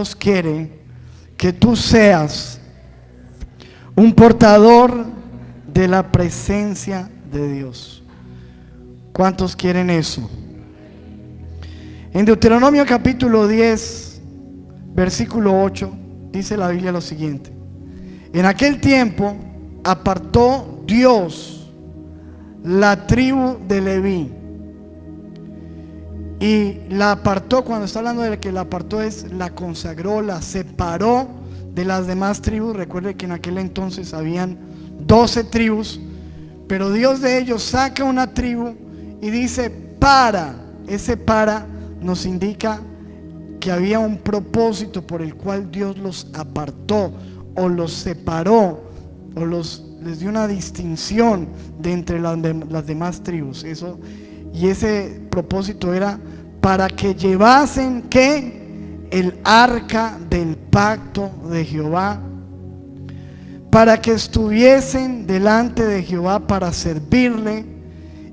Dios quiere que tú seas un portador de la presencia de Dios. ¿Cuántos quieren eso? En Deuteronomio capítulo 10, versículo 8, dice la Biblia lo siguiente: en aquel tiempo apartó Dios la tribu de Leví, y la apartó. Cuando está hablando de que la apartó, es la consagró, la separó de las demás tribus. Recuerde que en aquel entonces habían 12 tribus, pero Dios de ellos saca una tribu y dice para. Ese para nos indica que había un propósito por el cual Dios los apartó o los separó o les dio una distinción de entre las demás tribus. Y ese propósito era para que llevasen ¿qué? El arca del pacto de Jehová, para que estuviesen delante de Jehová para servirle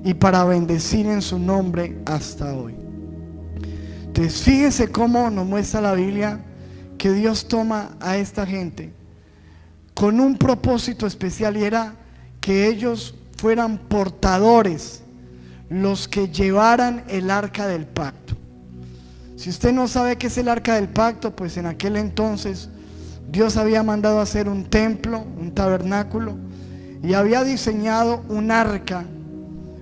y para bendecir en su nombre hasta hoy. Entonces fíjense cómo nos muestra la Biblia que Dios toma a esta gente con un propósito especial, y era que ellos fueran portadores, los que llevaran el arca del pacto. Si usted no sabe qué es el arca del pacto, pues en aquel entonces Dios había mandado hacer un templo, un tabernáculo, y había diseñado un arca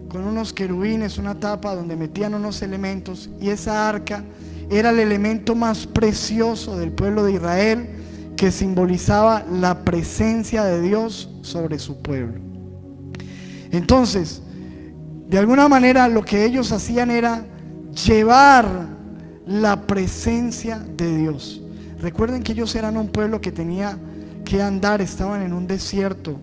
con unos querubines, una tapa donde metían unos elementos, y esa arca era el elemento más precioso del pueblo de Israel, que simbolizaba la presencia de Dios sobre su pueblo. Entonces, de alguna manera lo que ellos hacían era llevar la presencia de Dios. Recuerden que ellos eran un pueblo que tenía que andar, estaban en un desierto,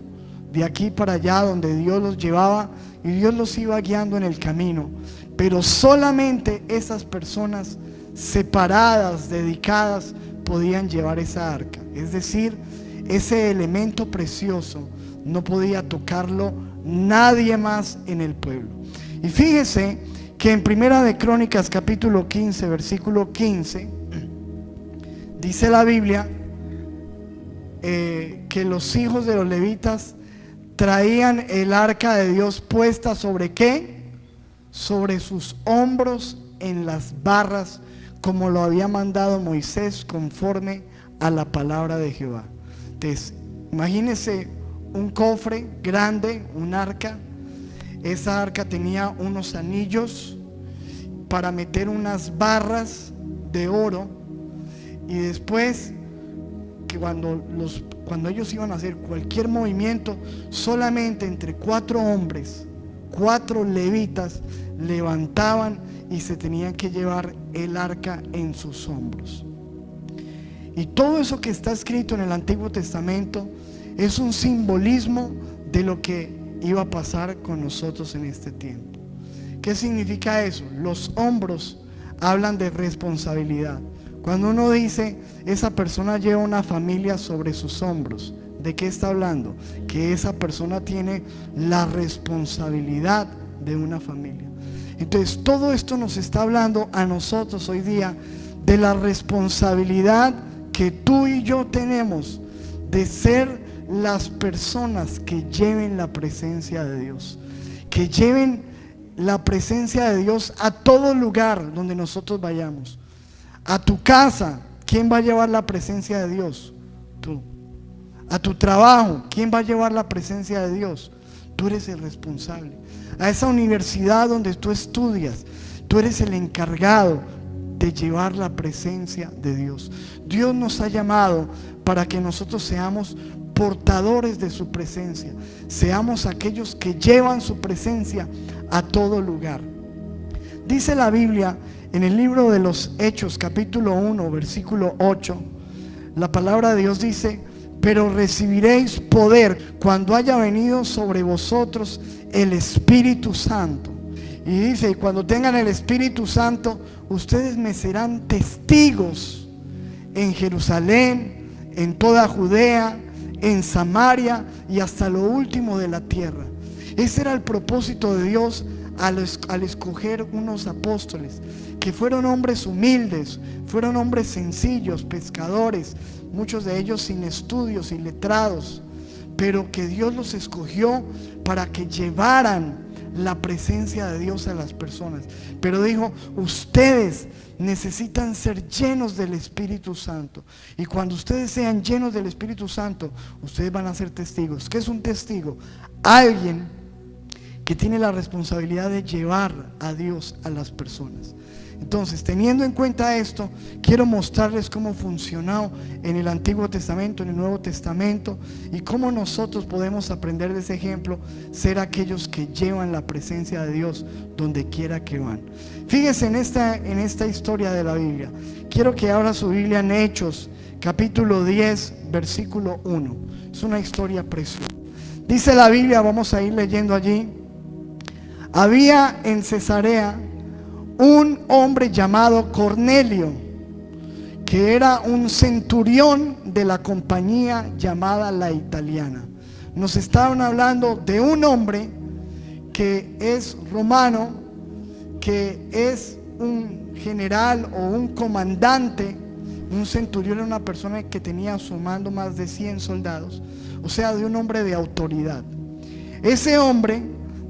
de aquí para allá, donde Dios los llevaba y Dios los iba guiando en el camino. Pero solamente esas personas separadas, dedicadas, podían llevar esa arca. Es decir, ese elemento precioso no podía tocarlo nadie más en el pueblo. Y fíjese que en Primera de Crónicas capítulo 15, versículo 15, dice la Biblia que los hijos de los levitas traían el arca de Dios puesta ¿sobre qué? Sobre sus hombros en las barras, como lo había mandado Moisés conforme a la palabra de Jehová. Entonces, imagínense un cofre grande, un arca. Esa arca tenía unos anillos para meter unas barras de oro, y después que cuando ellos iban a hacer cualquier movimiento, solamente entre 4 hombres, 4 levitas, levantaban y se tenían que llevar el arca en sus hombros. Y todo eso que está escrito en el Antiguo Testamento es un simbolismo de lo que iba a pasar con nosotros en este tiempo. ¿Qué significa eso? Los hombros hablan de responsabilidad. Cuando uno dice esa persona lleva una familia sobre sus hombros, ¿de qué está hablando? Que esa persona tiene la responsabilidad de una familia. Entonces todo esto nos está hablando a nosotros hoy día de la responsabilidad que tú y yo tenemos de ser las personas que lleven la presencia de Dios, que lleven la presencia de Dios a todo lugar donde nosotros vayamos. A tu casa, ¿quién va a llevar la presencia de Dios? Tú. A tu trabajo, ¿quién va a llevar la presencia de Dios? Tú eres el responsable. A esa universidad donde tú estudias, tú eres el encargado de llevar la presencia de Dios. Dios nos ha llamado para que nosotros seamos portadores de su presencia, seamos aquellos que llevan su presencia a todo lugar. Dice la Biblia en el libro de los Hechos capítulo 1 versículo 8, la palabra de Dios dice: pero recibiréis poder cuando haya venido sobre vosotros el Espíritu Santo. Y dice: y cuando tengan el Espíritu Santo, ustedes me serán testigos en Jerusalén, en toda Judea, en Samaria y hasta lo último de la tierra. Ese era el propósito de Dios al escoger unos apóstoles que fueron hombres humildes, fueron hombres sencillos, pescadores, muchos de ellos sin estudios, iletrados, pero que Dios los escogió para que llevaran la presencia de Dios a las personas. Pero dijo: ustedes necesitan ser llenos del Espíritu Santo, y cuando ustedes sean llenos del Espíritu Santo, ustedes van a ser testigos. ¿Qué es un testigo? Alguien que tiene la responsabilidad de llevar a Dios a las personas. Entonces, teniendo en cuenta esto, quiero mostrarles cómo funcionó en el Antiguo Testamento, en el Nuevo Testamento, y cómo nosotros podemos aprender de ese ejemplo, ser aquellos que llevan la presencia de Dios donde quiera que van. Fíjense en esta historia de la Biblia. Quiero que abra su Biblia en Hechos, capítulo 10, versículo 1. Es una historia preciosa. Dice la Biblia, vamos a ir leyendo allí: había en Cesarea un hombre llamado Cornelio, que era un centurión de la compañía llamada La Italiana. Nos estaban hablando de un hombre que es romano, que es un general o un comandante. Un centurión era una persona que tenía a su mando más de 100 soldados, o sea, de un hombre de autoridad. Ese hombre,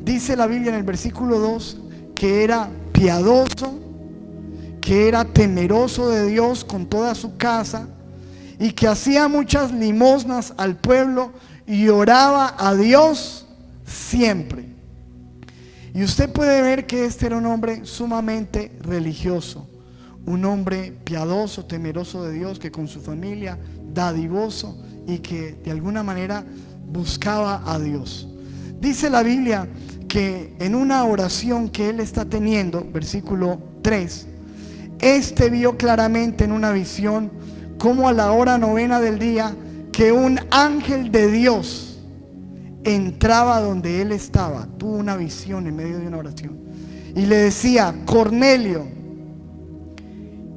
dice la Biblia en el versículo 2, que era piadoso, que era temeroso de Dios con toda su casa, y que hacía muchas limosnas al pueblo y oraba a Dios siempre. Y usted puede ver que este era un hombre sumamente religioso, un hombre piadoso, temeroso de Dios, que con su familia, dadivoso, y que de alguna manera buscaba a Dios. Dice la Biblia que en una oración que él está teniendo, versículo 3, este vio claramente en una visión como a la hora 9 del día, que un ángel de Dios entraba donde él estaba. Tuvo una visión en medio de una oración y le decía: Cornelio.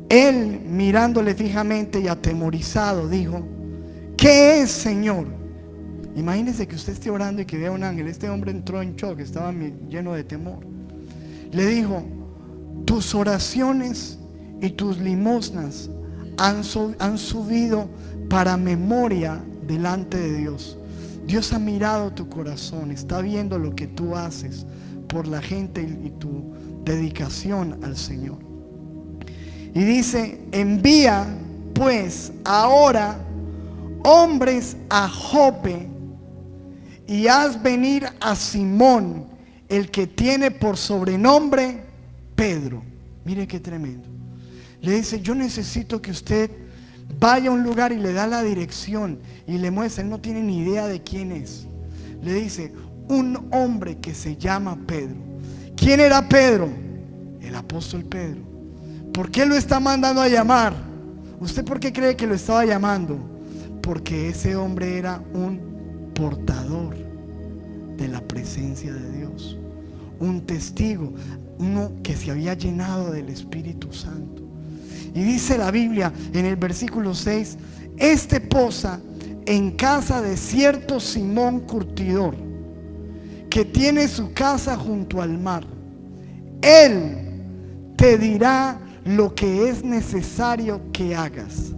Él, mirándole fijamente y atemorizado, dijo: ¿qué es, Señor? Imagínese que usted esté orando y que vea un ángel. Este hombre entró en shock, estaba lleno de temor. Le dijo: tus oraciones y tus limosnas han subido para memoria delante de Dios. Dios ha mirado tu corazón, está viendo lo que tú haces por la gente y tu dedicación al Señor. Y dice: envía pues ahora hombres a Jope y haz venir a Simón, el que tiene por sobrenombre Pedro. Mire qué tremendo. Le dice: yo necesito que usted vaya a un lugar, y le da la dirección y le muestra. Él no tiene ni idea de quién es. Le dice: un hombre que se llama Pedro. ¿Quién era Pedro? El apóstol Pedro. ¿Por qué lo está mandando a llamar? ¿Usted por qué cree que lo estaba llamando? Porque ese hombre era un portador de la presencia de Dios, un testigo, uno que se había llenado del Espíritu Santo. Y dice la Biblia en el versículo 6: este posa en casa de cierto Simón curtidor, que tiene su casa junto al mar. Él te dirá lo que es necesario que hagas.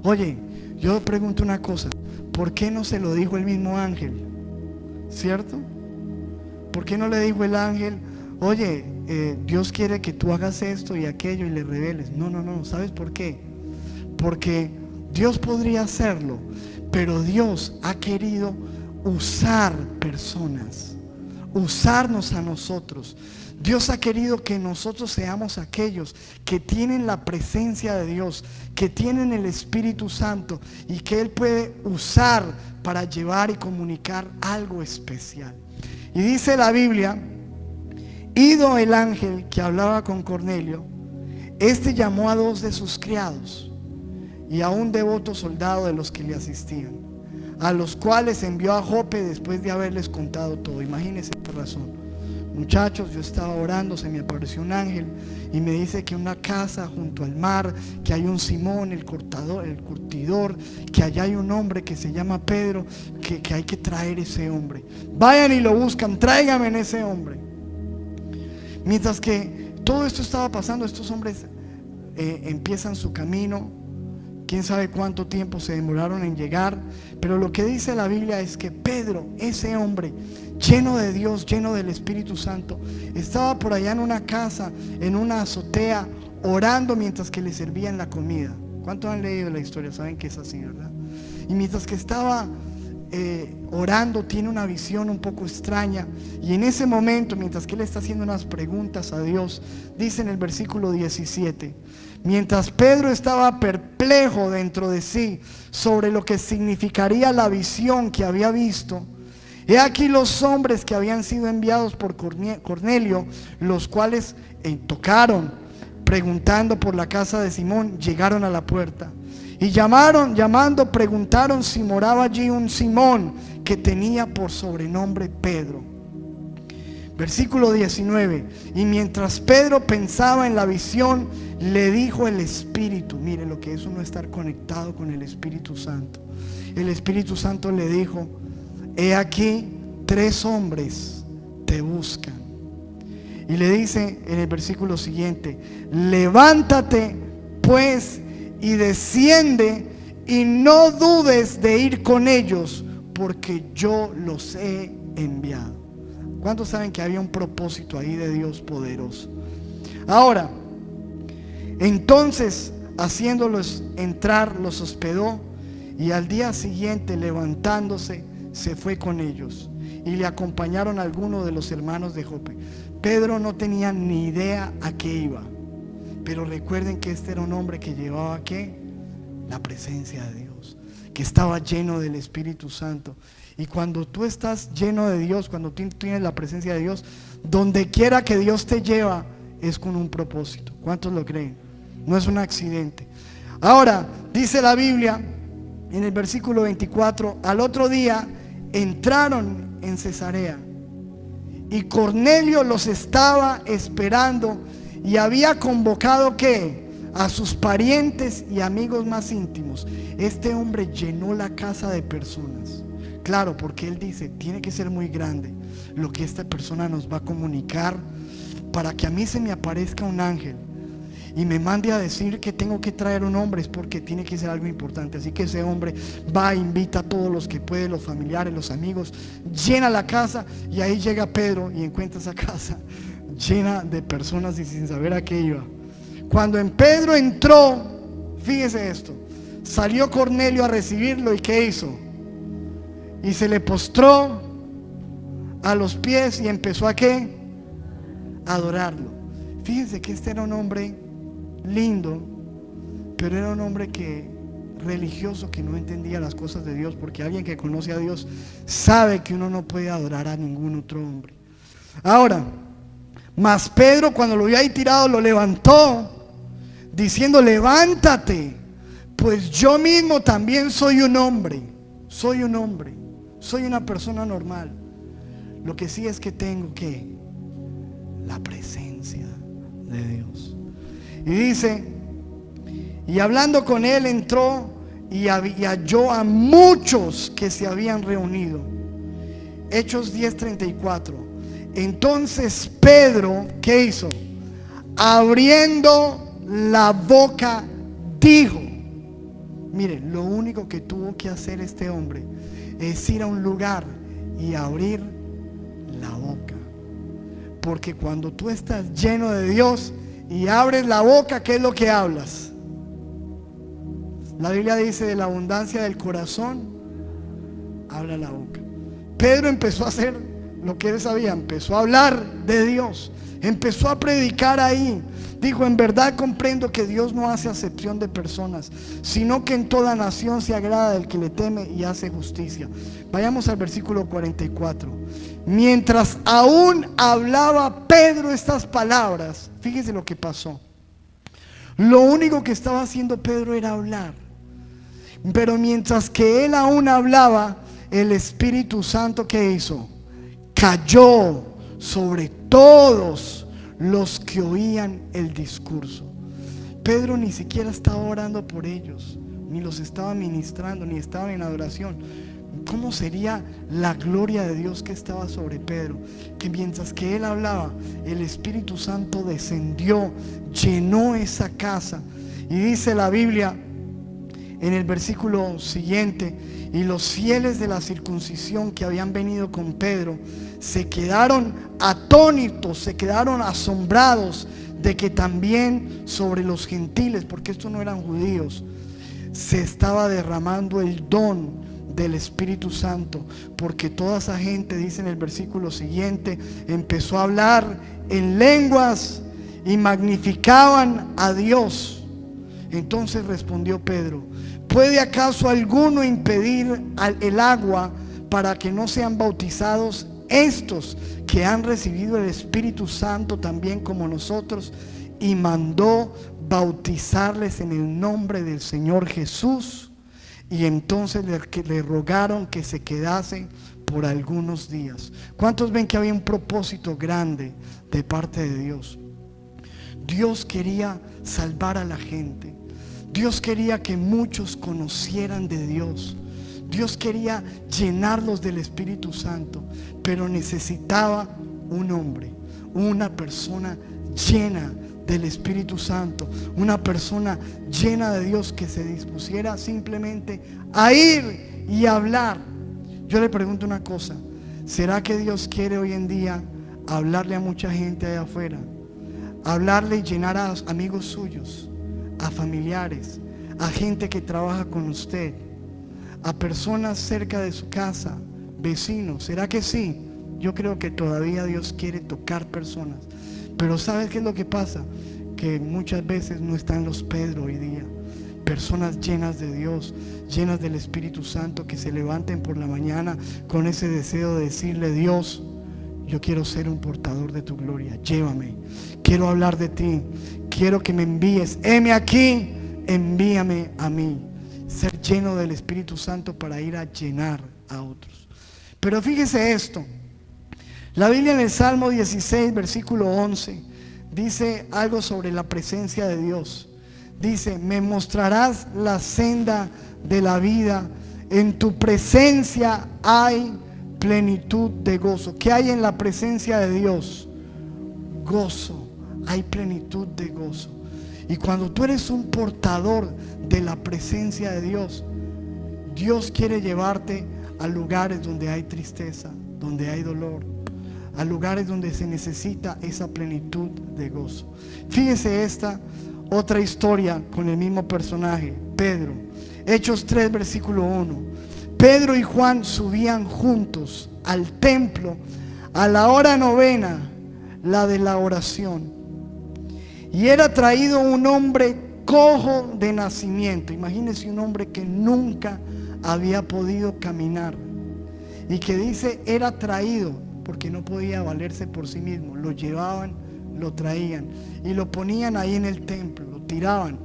Oye, yo pregunto una cosa: ¿por qué no se lo dijo el mismo ángel? ¿Cierto? ¿Por qué no le dijo el ángel: oye, Dios quiere que tú hagas esto y aquello, y le reveles? No, ¿sabes por qué? Porque Dios podría hacerlo, pero Dios ha querido usar personas, usarnos a nosotros. Dios ha querido que nosotros seamos aquellos que tienen la presencia de Dios, que tienen el Espíritu Santo, y que Él puede usar para llevar y comunicar algo especial. Y dice la Biblia: ido el ángel que hablaba con Cornelio, este llamó a 2 de sus criados y a un devoto soldado de los que le asistían, a los cuales envió a Jope después de haberles contado todo. Imagínense la razón. Muchachos, yo estaba orando, se me apareció un ángel y me dice que una casa junto al mar, que hay un Simón, el curtidor, que allá hay un hombre que se llama Pedro, que hay que traer ese hombre. Vayan y lo buscan, tráiganme en ese hombre. Mientras que todo esto estaba pasando, estos hombres empiezan su camino. Quién sabe cuánto tiempo se demoraron en llegar, pero lo que dice la Biblia es que Pedro, ese hombre lleno de Dios, lleno del Espíritu Santo, estaba por allá en una casa, en una azotea, orando mientras que le servían la comida. ¿Cuántos han leído la historia? Saben que es así, ¿verdad? Y mientras que estaba orando, tiene una visión un poco extraña, y en ese momento, mientras que él está haciendo unas preguntas a Dios, dice en el versículo 17: mientras Pedro estaba perplejo dentro de sí sobre lo que significaría la visión que había visto, he aquí los hombres que habían sido enviados por Cornelio, los cuales tocaron, preguntando por la casa de Simón, llegaron a la puerta. Y llamando, preguntaron si moraba allí un Simón, que tenía por sobrenombre Pedro. Versículo 19: y mientras Pedro pensaba en la visión, le dijo el Espíritu. Mire lo que es uno estar conectado con el Espíritu Santo. El Espíritu Santo le dijo: he aquí 3 hombres te buscan. Y le dice en el versículo siguiente: levántate pues y desciende, y no dudes de ir con ellos, porque yo los he enviado. ¿Cuántos saben que había un propósito ahí de Dios poderoso? Ahora, entonces, haciéndolos entrar, los hospedó, y al día siguiente, levantándose, se fue con ellos, y le acompañaron algunos de los hermanos de Jope. Pedro no tenía ni idea a qué iba, pero recuerden que este era un hombre que llevaba ¿qué? La presencia de Dios, que estaba lleno del Espíritu Santo. Y cuando tú estás lleno de Dios, cuando tú tienes la presencia de Dios, donde quiera que Dios te lleva, es con un propósito. ¿Cuántos lo creen? No es un accidente. Ahora, dice la Biblia en el versículo 24: al otro día entraron en Cesarea, y Cornelio los estaba esperando, y había convocado ¿qué? A sus parientes y amigos más íntimos. Este hombre llenó la casa de personas. Claro, porque él dice: tiene que ser muy grande lo que esta persona nos va a comunicar, para que a mí se me aparezca un ángel y me mande a decir que tengo que traer un hombre, es porque tiene que ser algo importante. Así que ese hombre va, invita a todos los que puede, los familiares, los amigos, llena la casa, y ahí llega Pedro y encuentra esa casa llena de personas y sin saber a qué iba. Cuando en Pedro entró, fíjese esto, salió Cornelio a recibirlo, y ¿qué hizo? Y se le postró a los pies y empezó a ¿qué? A adorarlo. Fíjense que este era un hombre lindo, pero era un hombre religioso, que no entendía las cosas de Dios, porque alguien que conoce a Dios sabe que uno no puede adorar a ningún otro hombre. Ahora, mas Pedro, cuando lo vio ahí tirado, lo levantó, diciendo: levántate, pues yo mismo también soy un hombre, soy una persona normal. Lo que sí es que tengo que la presencia de Dios. Y dice: y hablando con él, entró y halló a muchos que se habían reunido. Hechos 10:34. Entonces Pedro, ¿qué hizo? Abriendo la boca, dijo. Mire, lo único que tuvo que hacer este hombre es ir a un lugar y abrir la boca. Porque cuando tú estás lleno de Dios y abres la boca, ¿qué es lo que hablas? La Biblia dice: de la abundancia del corazón habla la boca. Pedro empezó a hacer lo que él sabía, empezó a hablar de Dios, empezó a predicar ahí. Dijo: en verdad comprendo que Dios no hace acepción de personas, sino que en toda nación se agrada del que le teme y hace justicia. Vayamos al versículo 44. Mientras aún hablaba Pedro estas palabras, fíjese lo que pasó. Lo único que estaba haciendo Pedro era hablar. Pero mientras que él aún hablaba, el Espíritu Santo, ¿qué hizo? Cayó sobre todos los que oían el discurso. Pedro ni siquiera estaba orando por ellos, ni los estaba ministrando, ni estaban en adoración. ¿Cómo sería la gloria de Dios que estaba sobre Pedro? Que mientras que él hablaba, el Espíritu Santo descendió, llenó esa casa. Y dice la Biblia en el versículo siguiente: y los fieles de la circuncisión que habían venido con Pedro se quedaron atónitos, se quedaron asombrados de que también sobre los gentiles, porque estos no eran judíos, se estaba derramando el don del Espíritu Santo, porque toda esa gente, dice en el versículo siguiente, empezó a hablar en lenguas y magnificaban a Dios. Entonces respondió Pedro: ¿puede acaso alguno impedir el agua para que no sean bautizados estos que han recibido el Espíritu Santo también como nosotros? Y mandó bautizarles en el nombre del Señor Jesús. Y entonces le rogaron que se quedasen por algunos días. ¿Cuántos ven que había un propósito grande de parte de Dios? Dios quería salvar a la gente. Dios quería que muchos conocieran de Dios. Dios quería llenarlos del Espíritu Santo, pero necesitaba un hombre, una persona llena del Espíritu Santo, una persona llena de Dios que se dispusiera simplemente a ir y hablar. Yo le pregunto una cosa: ¿será que Dios quiere hoy en día hablarle a mucha gente allá afuera? Hablarle y llenar a amigos suyos, a familiares, a gente que trabaja con usted, a personas cerca de su casa, vecinos. ¿Será que sí? Yo creo que todavía Dios quiere tocar personas. Pero ¿sabes qué es lo que pasa? Que muchas veces no están los Pedro hoy día. Personas llenas de Dios, llenas del Espíritu Santo, que se levanten por la mañana con ese deseo de decirle: Dios, yo quiero ser un portador de tu gloria, llévame, quiero hablar de ti, quiero que me envíes, heme aquí, envíame a mí. Ser lleno del Espíritu Santo para ir a llenar a otros. Pero fíjese esto: la Biblia en el Salmo 16, versículo 11, dice algo sobre la presencia de Dios. Dice: me mostrarás la senda de la vida, en tu presencia hay plenitud de gozo. ¿Qué hay en la presencia de Dios? Gozo, hay plenitud de gozo. Y cuando tú eres un portador de la presencia de Dios, Dios quiere llevarte a lugares donde hay tristeza, donde hay dolor, a lugares donde se necesita esa plenitud de gozo. Fíjese esta otra historia con el mismo personaje, Pedro. Hechos 3, versículo 1. Pedro y Juan subían juntos al templo a la hora novena, la de la oración. Y era traído un hombre cojo de nacimiento. Imagínense un hombre que nunca había podido caminar. Y que dice era traído porque no podía valerse por sí mismo. Lo llevaban, lo traían y lo ponían ahí en el templo, lo tiraban.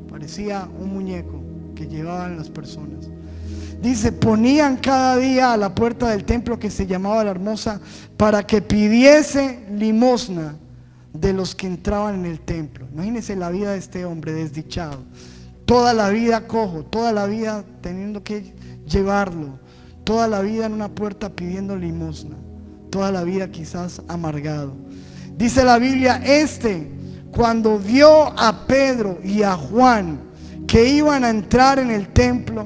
Parecía un muñeco que llevaban las personas. Dice: ponían cada día a la puerta del templo, que se llamaba La Hermosa, para que pidiese limosna de los que entraban en el templo. Imagínense la vida de este hombre desdichado, toda la vida cojo, toda la vida teniendo que llevarlo, toda la vida en una puerta pidiendo limosna, toda la vida quizás amargado. Dice la Biblia: cuando vio a Pedro y a Juan que iban a entrar en el templo,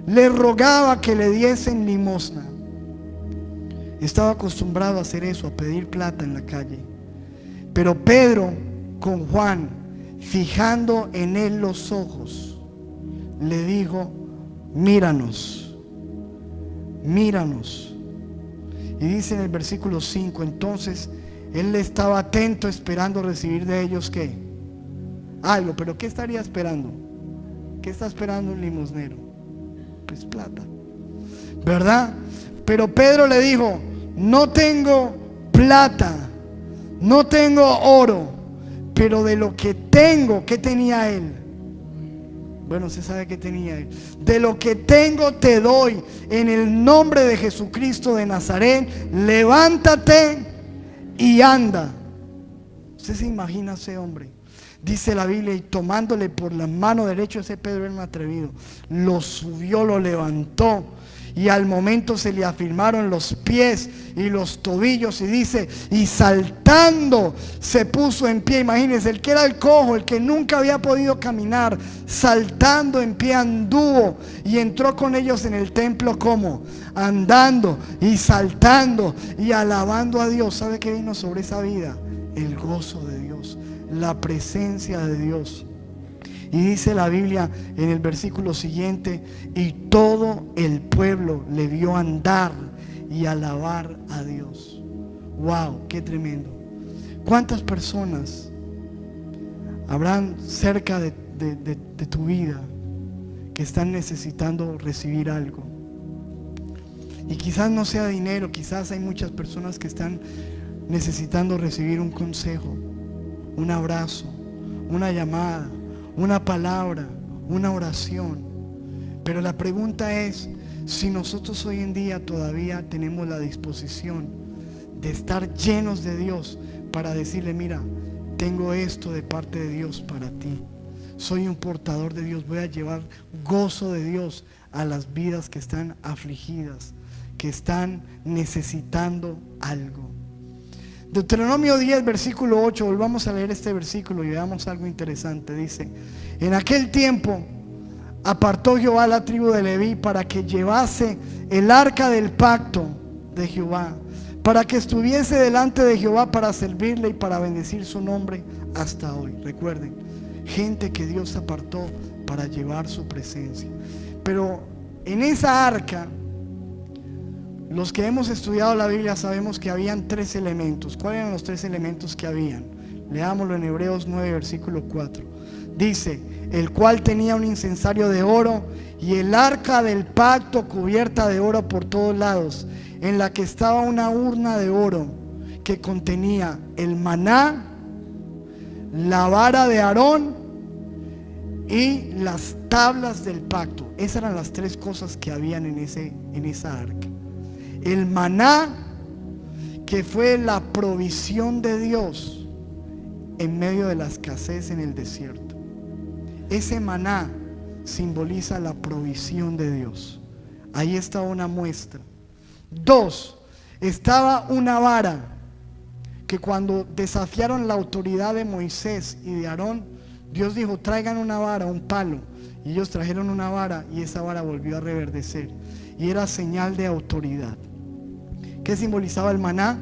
le rogaba que le diesen limosna. Estaba acostumbrado a hacer eso, a pedir plata en la calle. Pero Pedro, con Juan, fijando en él los ojos, le dijo: míranos, míranos. Y dice en el versículo 5: entonces él estaba atento, esperando recibir de ellos ¿qué? Algo. Pero ¿qué estaría esperando? ¿Qué está esperando un limosnero? Pues plata, ¿verdad? Pero Pedro le dijo: no tengo plata, no tengo oro, pero de lo que tengo. ¿Qué tenía él? Bueno, se sabe que tenía él. De lo que tengo te doy. En el nombre de Jesucristo de Nazaret, levántate y anda. ¿Usted se imagina a ese hombre? Dice la Biblia: y tomándole por la mano derecha, ese Pedro era un atrevido, lo subió, lo levantó y al momento se le afirmaron los pies y los tobillos, y dice, y saltando se puso en pie. Imagínense, el que era el cojo, el que nunca había podido caminar, saltando en pie anduvo y entró con ellos en el templo, como andando y saltando y alabando a Dios. ¿Sabe qué vino sobre esa vida? El gozo de Dios, la presencia de Dios. Y dice la Biblia en el versículo siguiente, y todo el pueblo le vio andar y alabar a Dios. Wow, qué tremendo. ¿Cuántas personas habrán cerca de tu vida que están necesitando recibir algo? Y quizás no sea dinero, quizás hay muchas personas que están necesitando recibir un consejo, un abrazo, una llamada, una palabra, una oración. Pero la pregunta es si nosotros hoy en día todavía tenemos la disposición de estar llenos de Dios para decirle, mira, tengo esto de parte de Dios para ti. Soy un portador de Dios, voy a llevar gozo de Dios a las vidas que están afligidas, que están necesitando algo. Deuteronomio 10, versículo 8, volvamos a leer este versículo y veamos algo interesante. Dice, en aquel tiempo apartó Jehová la tribu de Leví para que llevase el arca del pacto de Jehová, para que estuviese delante de Jehová para servirle y para bendecir su nombre hasta hoy. Recuerden, gente que Dios apartó para llevar su presencia. Pero en esa arca, los que hemos estudiado la Biblia sabemos que habían 3 elementos. ¿Cuáles eran los 3 elementos que habían? Leámoslo en Hebreos 9, versículo 4. Dice, el cual tenía un incensario de oro y el arca del pacto cubierta de oro por todos lados, en la que estaba una urna de oro que contenía el maná, la vara de Aarón y las tablas del pacto. Esas eran las 3 cosas que habían en esa arca. El maná, que fue la provisión de Dios en medio de la escasez en el desierto. Ese maná simboliza la provisión de Dios. Ahí está una muestra. 2, estaba una vara que cuando desafiaron la autoridad de Moisés y de Aarón, Dios dijo, traigan una vara, un palo. Y ellos trajeron una vara y esa vara volvió a reverdecer. Y era señal de autoridad. ¿Qué simbolizaba el maná?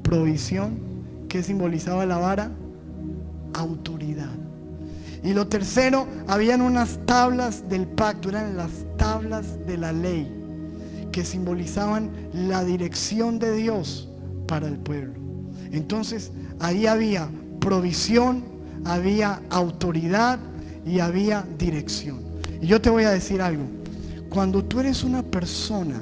Provisión. ¿Qué simbolizaba la vara? Autoridad. Y lo tercero, habían unas tablas del pacto, eran las tablas de la ley, que simbolizaban la dirección de Dios para el pueblo. Entonces, ahí había provisión, había autoridad y había dirección. Y yo te voy a decir algo, cuando tú eres una persona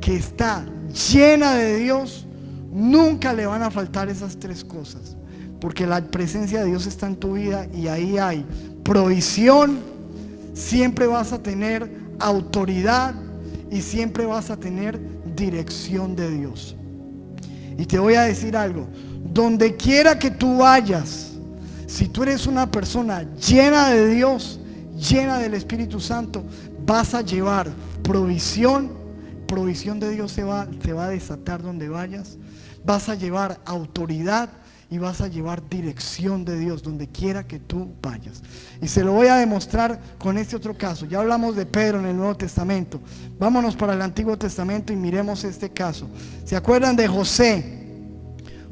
que está llena de Dios, nunca le van a faltar esas 3 cosas, porque la presencia de Dios está en tu vida y ahí hay provisión, siempre vas a tener autoridad y siempre vas a tener dirección de Dios. Y te voy a decir algo, donde quiera que tú vayas, si tú eres una persona llena de Dios, llena del Espíritu Santo, vas a llevar provisión de Dios se va a desatar donde vayas. Vas a llevar autoridad y vas a llevar dirección de Dios donde quiera que tú vayas. Y se lo voy a demostrar con este otro caso. Ya hablamos de Pedro en el Nuevo Testamento. Vámonos para el Antiguo Testamento y miremos este caso. ¿Se acuerdan de José?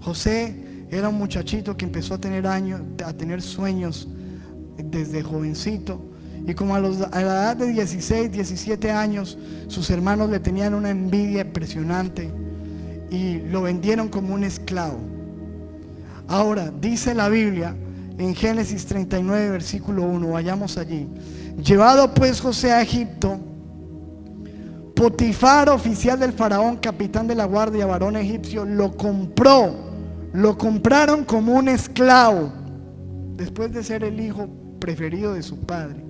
José era un muchachito que empezó a tener sueños desde jovencito. Y como a la edad de 16, 17 años, sus hermanos le tenían una envidia impresionante y lo vendieron como un esclavo. Ahora, dice la Biblia en Génesis 39, versículo 1, vayamos allí. Llevado pues José a Egipto, Potifar, oficial del faraón, capitán de la guardia, varón egipcio, lo compraron como un esclavo, después de ser el hijo preferido de su padre.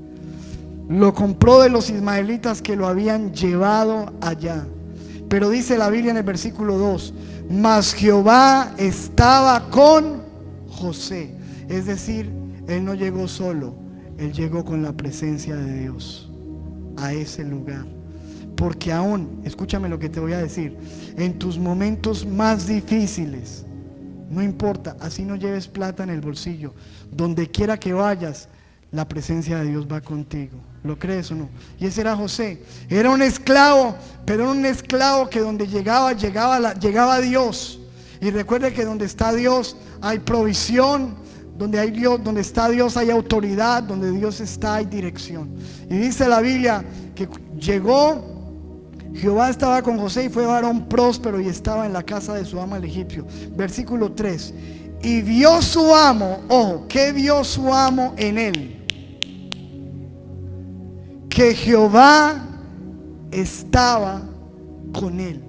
Lo compró de los ismaelitas que lo habían llevado allá. Pero dice la Biblia en el versículo 2, mas Jehová estaba con José. Es decir, él no llegó solo, él llegó con la presencia de Dios a ese lugar. porque aún, escúchame lo que te voy a decir, en tus momentos más difíciles, no importa, así no lleves plata en el bolsillo, donde quiera que vayas, la presencia de Dios va contigo. ¿Lo crees o no? Y ese era José. Era un esclavo, pero era un esclavo que donde llegaba Dios. Y recuerde que donde está Dios hay provisión, donde está Dios hay autoridad, donde Dios está hay dirección. Y dice la Biblia que llegó, Jehová estaba con José y fue varón próspero y estaba en la casa de su amo el egipcio. Versículo 3. Y vio su amo, ojo, ¿qué vio su amo en él? Que Jehová estaba con él.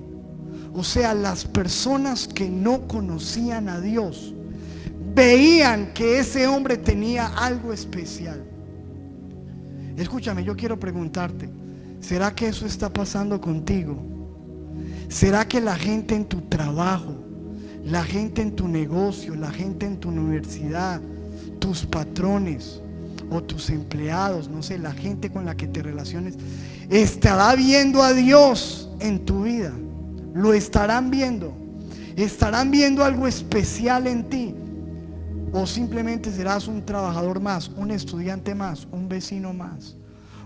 O sea, las personas que no conocían a Dios veían que ese hombre tenía algo especial. Escúchame, yo quiero preguntarte, ¿será que eso está pasando contigo? ¿Será que la gente en tu trabajo, la gente en tu negocio, la gente en tu universidad, tus patrones o tus empleados, no sé, la gente con la que te relaciones, estará viendo a Dios en tu vida? Lo estarán viendo algo especial en ti, o simplemente serás un trabajador más, un estudiante más, un vecino más.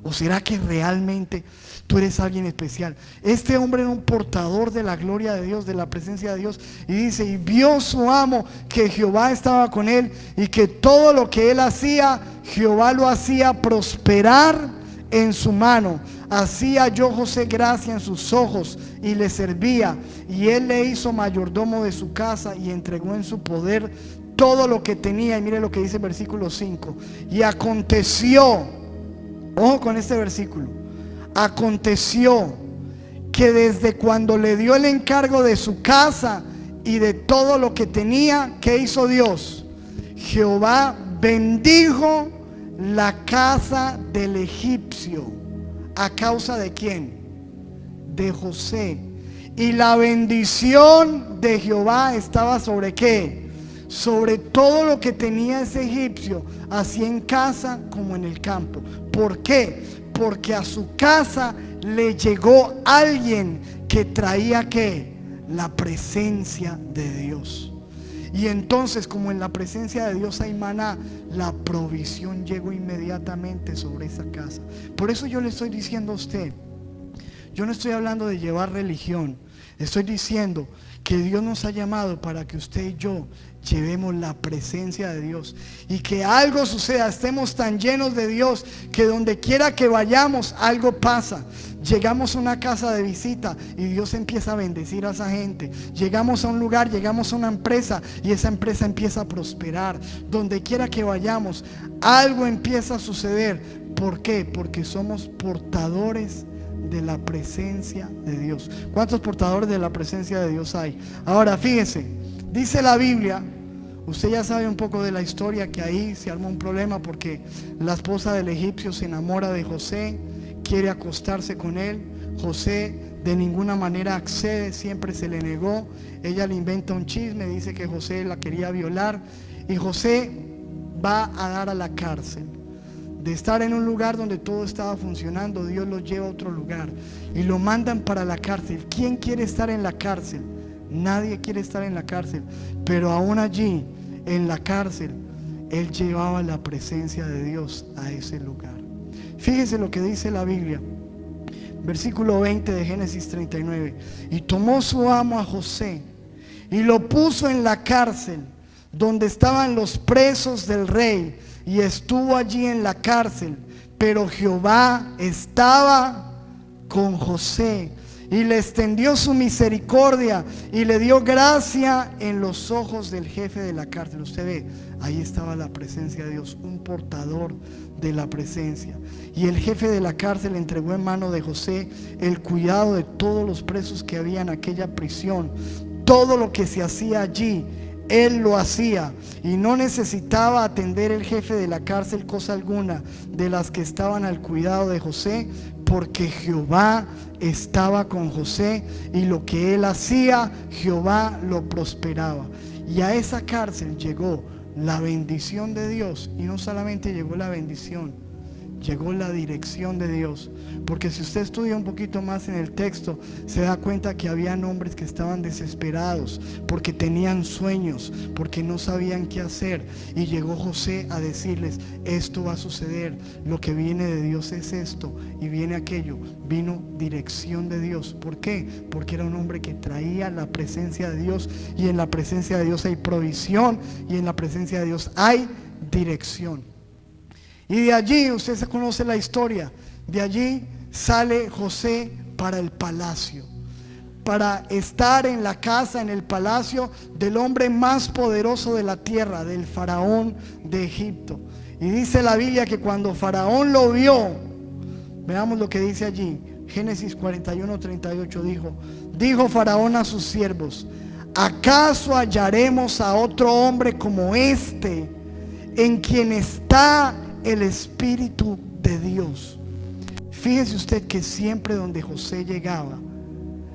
¿O será que realmente tú eres alguien especial? Este hombre era un portador de la gloria de Dios, de la presencia de Dios. Y dice, y vio su amo que Jehová estaba con él y que todo lo que él hacía, Jehová lo hacía prosperar en su mano. Así halló José gracia en sus ojos y le servía. Y él le hizo mayordomo de su casa y entregó en su poder todo lo que tenía. Y mire lo que dice el versículo 5. Y aconteció, ojo con este versículo, aconteció que desde cuando le dio el encargo de su casa y de todo lo que tenía, ¿qué hizo Dios? Jehová bendijo la casa del egipcio. ¿A causa de quién? De José. Y la bendición de Jehová estaba sobre ¿qué? Sobre todo lo que tenía ese egipcio, así en casa como en el campo. ¿Por qué? Porque a su casa le llegó alguien que traía ¿qué? La presencia de Dios. Y entonces, como en la presencia de Dios hay maná, la provisión llegó inmediatamente sobre esa casa. Por eso yo le estoy diciendo a usted, yo no estoy hablando de llevar religión, estoy diciendo que Dios nos ha llamado para que usted y yo llevemos la presencia de Dios y que algo suceda, estemos tan llenos de Dios que donde quiera que vayamos algo pasa. Llegamos a una casa de visita y Dios empieza a bendecir a esa gente. Llegamos a un lugar, llegamos a una empresa y esa empresa empieza a prosperar. Donde quiera que vayamos algo empieza a suceder. ¿Por qué? Porque somos portadores de la presencia de Dios. ¿Cuántos portadores de la presencia de Dios hay? Ahora fíjese, dice la Biblia, usted ya sabe un poco de la historia, que ahí se armó un problema porque la esposa del egipcio se enamora de José, quiere acostarse con él. José de ninguna manera accede, siempre se le negó. Ella le inventa un chisme, dice que José la quería violar y José va a dar a la cárcel. De estar en un lugar donde todo estaba funcionando, Dios lo lleva a otro lugar y lo mandan para la cárcel. ¿Quién quiere estar en la cárcel? Nadie quiere estar en la cárcel, pero aún allí en la cárcel él llevaba la presencia de Dios a ese lugar. Fíjese lo que dice la Biblia, versículo 20 de Génesis 39. Y tomó su amo a José y lo puso en la cárcel donde estaban los presos del rey, y estuvo allí en la cárcel. Pero Jehová estaba con José y le extendió su misericordia y le dio gracia en los ojos del jefe de la cárcel. Usted ve, ahí estaba la presencia de Dios, un portador de la presencia. Y el jefe de la cárcel entregó en mano de José el cuidado de todos los presos que había en aquella prisión. Todo lo que se hacía allí, él lo hacía, y no necesitaba atender el jefe de la cárcel cosa alguna de las que estaban al cuidado de José, porque Jehová estaba con José, y lo que él hacía, Jehová lo prosperaba. Y a esa cárcel llegó la bendición de Dios, y no solamente llegó la bendición, llegó la dirección de Dios. Porque si usted estudia un poquito más en el texto, se da cuenta que habían hombres que estaban desesperados porque tenían sueños, porque no sabían qué hacer, y llegó José a decirles: esto va a suceder, lo que viene de Dios es esto y viene aquello. Vino dirección de Dios. ¿Por qué? Porque era un hombre que traía la presencia de Dios, y en la presencia de Dios hay provisión, y en la presencia de Dios hay dirección. Y de allí, usted se conoce la historia, de allí sale José para el palacio, para estar en la casa, en el palacio del hombre más poderoso de la tierra, del faraón de Egipto. Y dice la Biblia que cuando Faraón lo vio, veamos lo que dice allí, Génesis 41:38, dijo Faraón a sus siervos: ¿acaso hallaremos a otro hombre como este, en quien está el Espíritu de Dios? Fíjese usted que siempre donde José llegaba,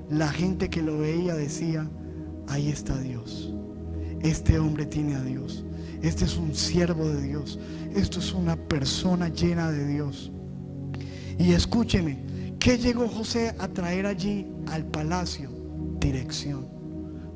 la gente que lo veía decía: ahí está Dios, este hombre tiene a Dios, este es un siervo de Dios, esto es una persona llena de Dios. Y escúcheme, ¿qué llegó José a traer allí al palacio? Dirección.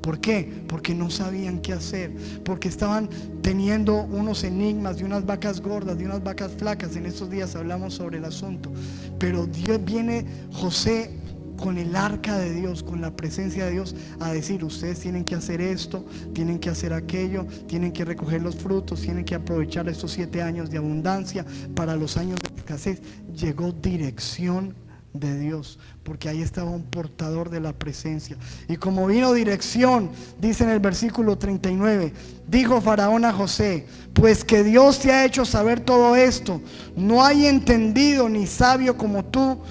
¿Por qué? Porque no sabían qué hacer, porque estaban teniendo unos enigmas de unas vacas gordas, de unas vacas flacas. En estos días hablamos sobre el asunto. Pero viene José con el arca de Dios, con la presencia de Dios, a decir: ustedes tienen que hacer esto, tienen que hacer aquello, tienen que recoger los frutos, tienen que aprovechar estos 7 años de abundancia para los años de escasez. Llegó dirección de Dios, porque ahí estaba un portador de la presencia. Y como vino dirección, dice en el versículo 39, dijo Faraón a José: pues que Dios te ha hecho saber todo esto, no hay entendido ni sabio como tú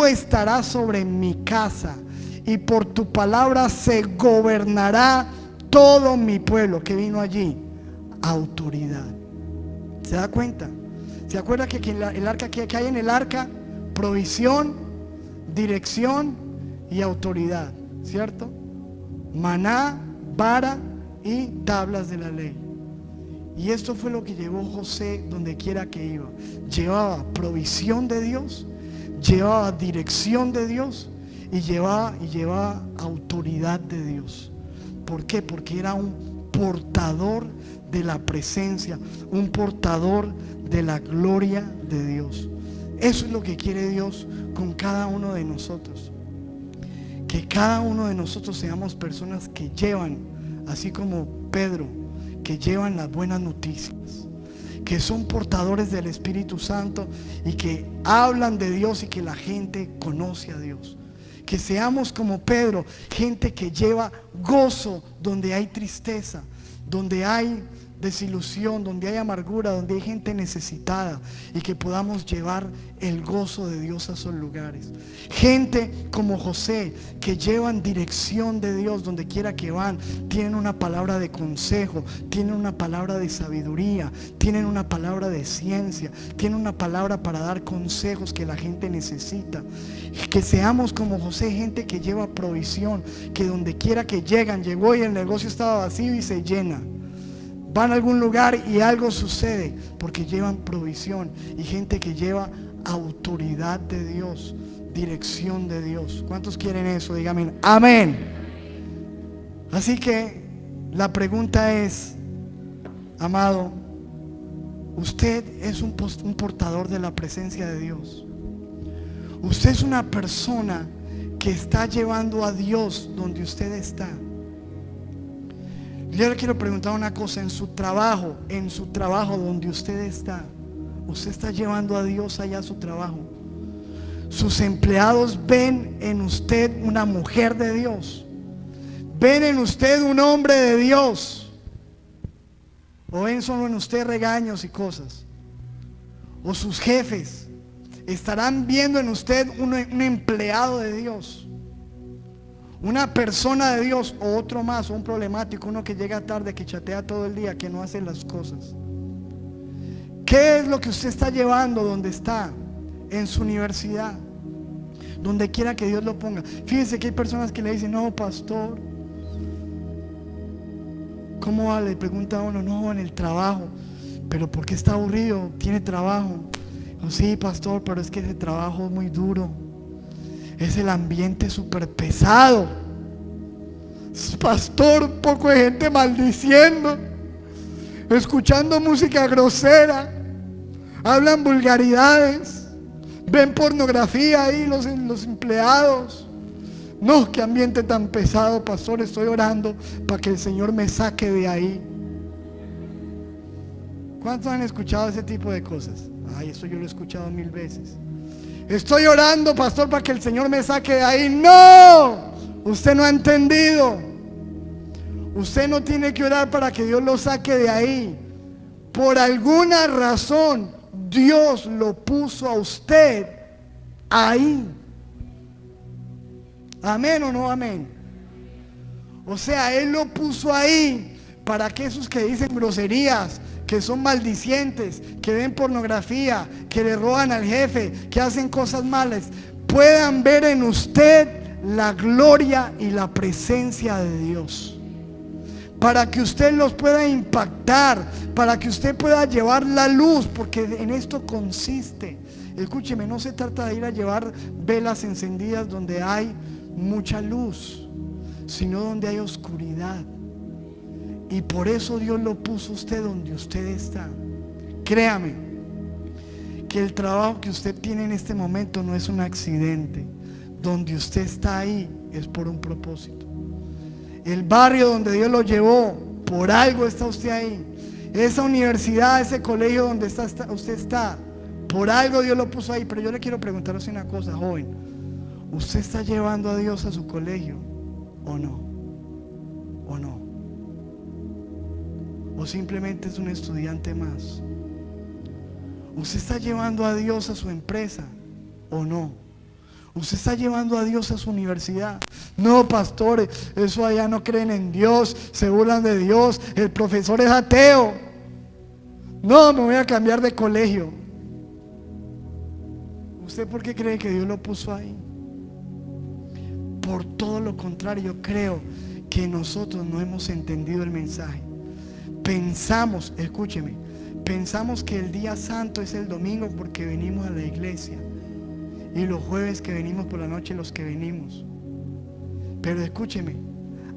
estarás sobre mi casa, y por tu palabra se gobernará todo mi pueblo. Que vino allí autoridad. ¿Se da cuenta? ¿Se acuerda que el arca, que hay en el arca? Provisión, dirección y autoridad, ¿cierto? Maná, vara y tablas de la ley. Y esto fue lo que llevó José donde quiera que iba. Llevaba provisión de Dios, llevaba dirección de Dios, y llevaba autoridad de Dios. ¿Por qué? Porque era un portador de la presencia, un portador de la gloria de Dios. Eso es lo que quiere Dios con cada uno de nosotros. Que cada uno de nosotros seamos personas que llevan, así como Pedro, que llevan las buenas noticias, que son portadores del Espíritu Santo y que hablan de Dios y que la gente conoce a Dios. Que seamos como Pedro, gente que lleva gozo donde hay tristeza, donde hay desilusión, donde hay amargura, donde hay gente necesitada, y que podamos llevar el gozo de Dios a esos lugares. Gente como José, que llevan dirección de Dios donde quiera que van, tienen una palabra de consejo, tienen una palabra de sabiduría, tienen una palabra de ciencia, tienen una palabra para dar consejos que la gente necesita. Que seamos como José, gente que lleva provisión, que donde quiera que llegan, llegó y el negocio estaba vacío y se llena. Van a algún lugar y algo sucede porque llevan provisión, y gente que lleva autoridad de Dios, dirección de Dios. ¿Cuántos quieren eso? Díganme amén. Así que la pregunta es, amado, usted es un portador de la presencia de Dios. Usted es una persona que está llevando a Dios donde usted está. Yo le quiero preguntar una cosa: en su trabajo donde usted está llevando a Dios allá a su trabajo. Sus empleados ven en usted una mujer de Dios, ven en usted un hombre de Dios, o ven solo en usted regaños y cosas. O sus jefes estarán viendo en usted un empleado de Dios, una persona de Dios, o otro más, un problemático, uno que llega tarde, que chatea todo el día, que no hace las cosas. ¿Qué es lo que usted está llevando donde está? En su universidad, donde quiera que Dios lo ponga. Fíjense que hay personas que le dicen: no, pastor, ¿cómo va? Le pregunta a uno: no, en el trabajo. Pero ¿por qué está aburrido? Tiene trabajo. Oh, sí, pastor, pero es que ese trabajo es muy duro. Es el ambiente súper pesado. Pastor, un poco de gente maldiciendo, escuchando música grosera, hablan vulgaridades, ven pornografía ahí los empleados. No, qué ambiente tan pesado, pastor. Estoy orando para que el Señor me saque de ahí. ¿Cuántos han escuchado ese tipo de cosas? Ay, eso yo lo he escuchado 1000 veces. Estoy orando, pastor, para que el Señor me saque de ahí. No, usted no ha entendido. Usted no tiene que orar para que Dios lo saque de ahí. Por alguna razón Dios lo puso a usted ahí. Amén o no amén. O sea, Él lo puso ahí para que esos que dicen groserías, que son maldicientes, que ven pornografía, que le roban al jefe, que hacen cosas malas, puedan ver en usted la gloria y la presencia de Dios. Para que usted los pueda impactar, para que usted pueda llevar la luz, porque en esto consiste. Escúcheme, no se trata de ir a llevar velas encendidas donde hay mucha luz, sino donde hay oscuridad. Y por eso Dios lo puso usted donde usted está. Créame que el trabajo que usted tiene en este momento no es un accidente. Donde usted está ahí es por un propósito. El barrio donde Dios lo llevó, por algo está usted ahí. Esa universidad, ese colegio donde usted está, por algo Dios lo puso ahí. Pero yo le quiero preguntar una cosa, joven. ¿Usted está llevando a Dios a su colegio o no? ¿O no? ¿O simplemente es un estudiante más? ¿Usted está llevando a Dios a su empresa o no? ¿Usted está llevando a Dios a su universidad? No, pastor, eso allá no creen en Dios, se burlan de Dios, el profesor es ateo. No, me voy a cambiar de colegio. ¿Usted por qué cree que Dios lo puso ahí? Por todo lo contrario, yo creo que nosotros no hemos entendido el mensaje. Pensamos, escúcheme, pensamos que el día santo es el domingo porque venimos a la iglesia, y los jueves que venimos por la noche los que venimos. Pero escúcheme,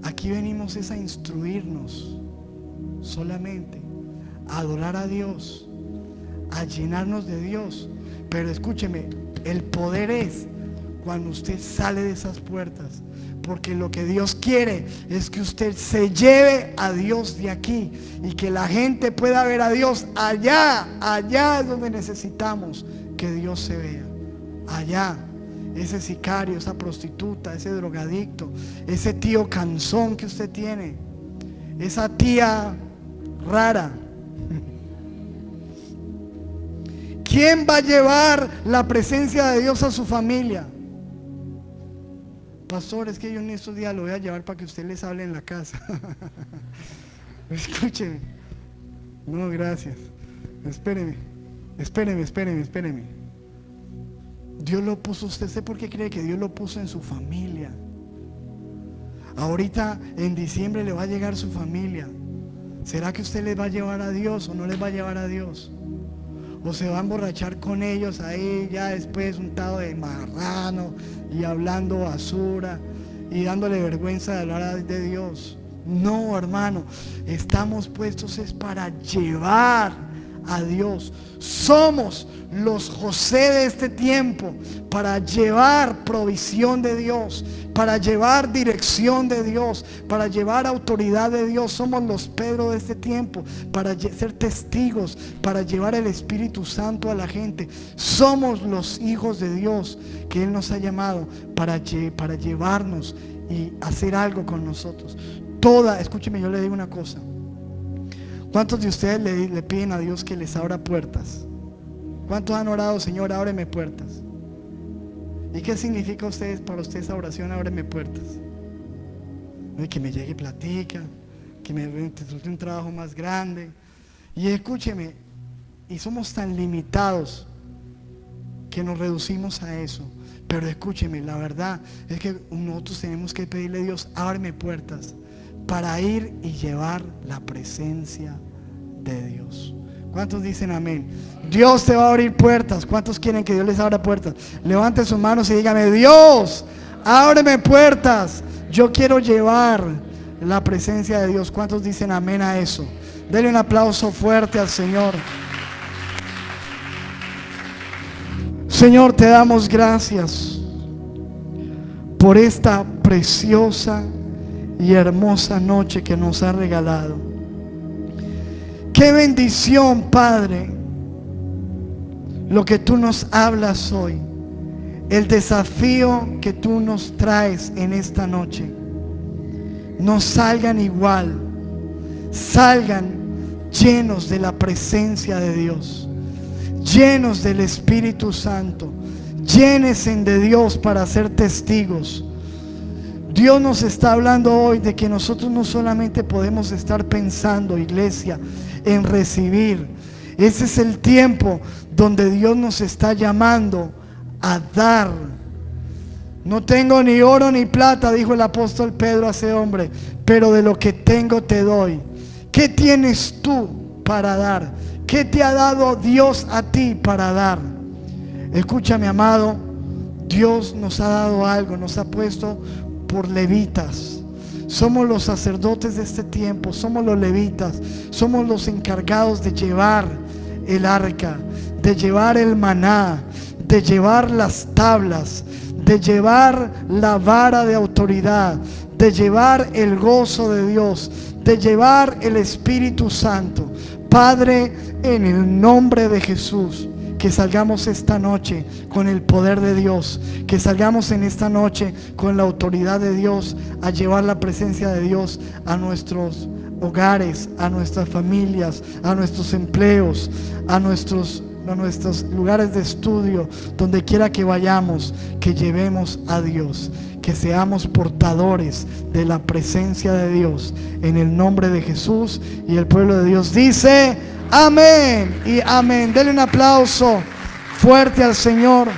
aquí venimos es a instruirnos solamente, a adorar a Dios, a llenarnos de Dios. Pero escúcheme, el poder es cuando usted sale de esas puertas, porque lo que Dios quiere es que usted se lleve a Dios de aquí y que la gente pueda ver a Dios allá. Allá es donde necesitamos que Dios se vea. Allá, ese sicario, esa prostituta, ese drogadicto, ese tío cansón que usted tiene, esa tía rara. ¿Quién va a llevar la presencia de Dios a su familia? Pastor, es que yo en estos días lo voy a llevar para que usted les hable en la casa. Escúcheme. No, gracias. Espéreme. Dios lo puso usted. ¿Usted por qué cree que Dios lo puso en su familia? Ahorita en diciembre le va a llegar su familia. ¿Será que usted les va a llevar a Dios o no les va a llevar a Dios? ¿O se va a emborrachar con ellos ahí ya después untado de marrano y hablando basura y dándole vergüenza de hablar de Dios? No, hermano, estamos puestos es para llevar a Dios. Somos los José de este tiempo, para llevar provisión de Dios, para llevar dirección de Dios, para llevar autoridad de Dios. Somos los Pedro de este tiempo, para ser testigos, para llevar el Espíritu Santo a la gente. Somos los hijos de Dios que Él nos ha llamado para llevarnos y hacer algo con nosotros. Escúcheme, yo le digo una cosa. ¿Cuántos de ustedes le piden a Dios que les abra puertas? ¿Cuántos han orado, Señor, ábreme puertas? ¿Y qué significa para usted esa oración, ábreme puertas? Que me llegue platica, que me resulte un trabajo más grande. Y escúcheme, y somos tan limitados que nos reducimos a eso. Pero escúcheme, la verdad es que nosotros tenemos que pedirle a Dios, ábreme puertas para ir y llevar la presencia de Dios. ¿Cuántos dicen amén? Dios te va a abrir puertas. ¿Cuántos quieren que Dios les abra puertas? Levante sus manos y dígame: Dios, ábreme puertas. Yo quiero llevar la presencia de Dios. ¿Cuántos dicen amén a eso? Denle un aplauso fuerte al Señor. Señor, te damos gracias por esta preciosa y hermosa noche que nos ha regalado. Qué bendición, Padre, lo que tú nos hablas hoy, el desafío que tú nos traes en esta noche. No salgan igual, salgan llenos de la presencia de Dios, llenos del Espíritu Santo, llénense de Dios para ser testigos. Dios nos está hablando hoy de que nosotros no solamente podemos estar pensando, iglesia, en recibir. Ese es el tiempo donde Dios nos está llamando a dar. No tengo ni oro ni plata, dijo el apóstol Pedro a ese hombre, pero de lo que tengo te doy. ¿Qué tienes tú para dar? ¿Qué te ha dado Dios a ti para dar? Escúchame, amado, Dios nos ha dado algo, nos ha puesto por levitas. Somos los sacerdotes de este tiempo, somos los levitas, somos los encargados de llevar el arca, de llevar el maná, de llevar las tablas, de llevar la vara de autoridad, de llevar el gozo de Dios, de llevar el Espíritu Santo. Padre, en el nombre de Jesús, que salgamos esta noche con el poder de Dios, que salgamos en esta noche con la autoridad de Dios a llevar la presencia de Dios a nuestros hogares, a nuestras familias, a nuestros empleos, a nuestros lugares de estudio, donde quiera que vayamos, que llevemos a Dios, que seamos portadores de la presencia de Dios, en el nombre de Jesús. Y el pueblo de Dios dice amén y amén. Denle un aplauso fuerte al Señor.